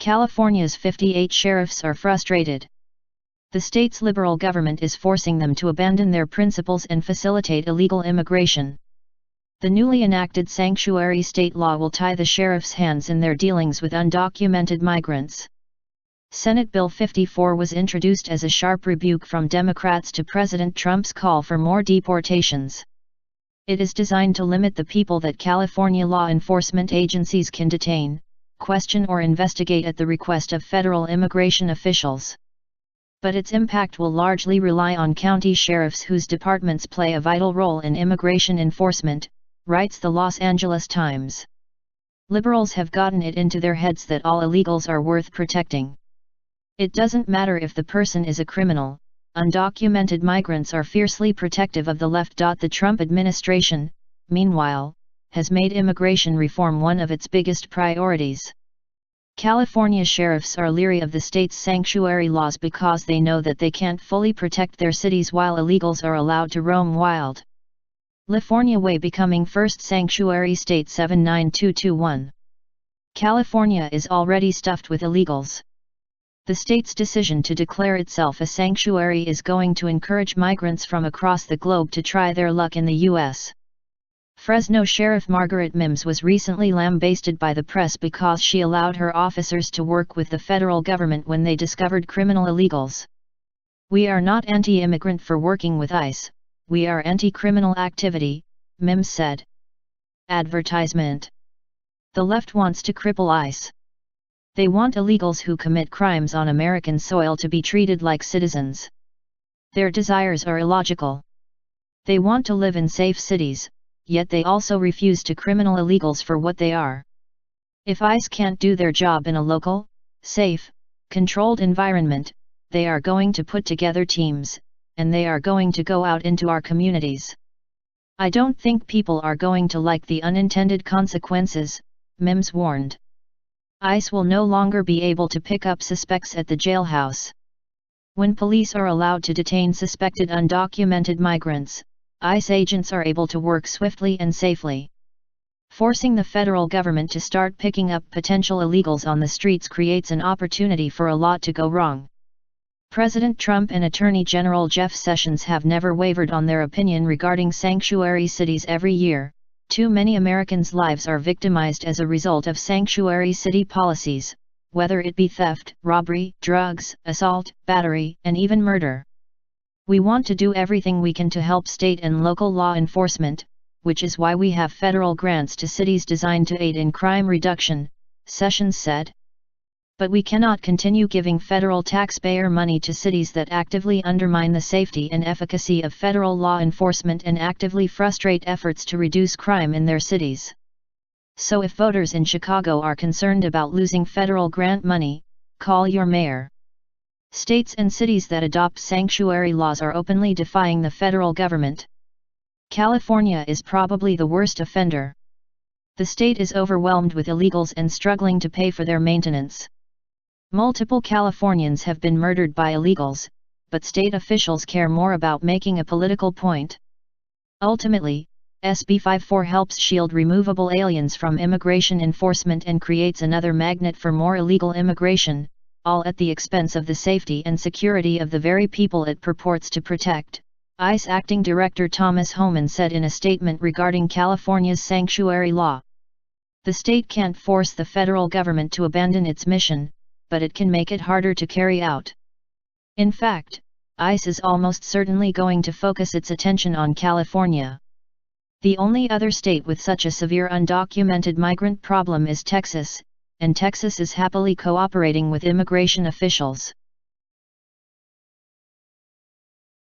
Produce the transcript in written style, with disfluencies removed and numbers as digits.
California's 58 sheriffs are frustrated. The state's liberal government is forcing them to abandon their principles and facilitate illegal immigration. The newly enacted sanctuary state law will tie the sheriffs' hands in their dealings with undocumented migrants. Senate Bill 54 was introduced as a sharp rebuke from Democrats to President Trump's call for more deportations. It is designed to limit the people that California law enforcement agencies can detain, question or investigate at the request of federal immigration officials. But its impact will largely rely on county sheriffs whose departments play a vital role in immigration enforcement, writes the Los Angeles Times. Liberals have gotten it into their heads that all illegals are worth protecting. It doesn't matter if the person is a criminal. Undocumented migrants are fiercely protective of the left. The Trump administration, meanwhile, has made immigration reform one of its biggest priorities. California sheriffs are leery of the state's sanctuary laws because they know that they can't fully protect their cities while illegals are allowed to roam wild. California way becoming first sanctuary state 79221. California is already stuffed with illegals. The state's decision to declare itself a sanctuary is going to encourage migrants from across the globe to try their luck in the U.S. Fresno Sheriff Margaret Mims was recently lambasted by the press because she allowed her officers to work with the federal government when they discovered criminal illegals. "We are not anti-immigrant for working with ICE, we are anti-criminal activity," Mims said. Advertisement. The left wants to cripple ICE. They want illegals who commit crimes on American soil to be treated like citizens. Their desires are illogical. They want to live in safe cities, yet they also refuse to criminal illegals for what they are. If ICE can't do their job in a local, safe, controlled environment, they are going to put together teams, and they are going to go out into our communities. I don't think people are going to like the unintended consequences, Mims warned. ICE will no longer be able to pick up suspects at the jailhouse. When police are allowed to detain suspected undocumented migrants, ICE agents are able to work swiftly and safely. Forcing the federal government to start picking up potential illegals on the streets creates an opportunity for a lot to go wrong. President Trump and Attorney General Jeff Sessions have never wavered on their opinion regarding sanctuary cities. Every year, too many Americans' lives are victimized as a result of sanctuary city policies, whether it be theft, robbery, drugs, assault, battery, and even murder. We want to do everything we can to help state and local law enforcement, which is why we have federal grants to cities designed to aid in crime reduction, Sessions said. But we cannot continue giving federal taxpayer money to cities that actively undermine the safety and efficacy of federal law enforcement and actively frustrate efforts to reduce crime in their cities. So if voters in Chicago are concerned about losing federal grant money, call your mayor. States and cities that adopt sanctuary laws are openly defying the federal government. California is probably the worst offender. The state is overwhelmed with illegals and struggling to pay for their maintenance. Multiple Californians have been murdered by illegals, but state officials care more about making a political point. Ultimately, SB 54 helps shield removable aliens from immigration enforcement and creates another magnet for more illegal immigration, all at the expense of the safety and security of the very people it purports to protect, ICE Acting Director Thomas Homan said in a statement regarding California's sanctuary law. The state can't force the federal government to abandon its mission, but it can make it harder to carry out. In fact, ICE is almost certainly going to focus its attention on California. The only other state with such a severe undocumented migrant problem is Texas, and Texas is happily cooperating with immigration officials.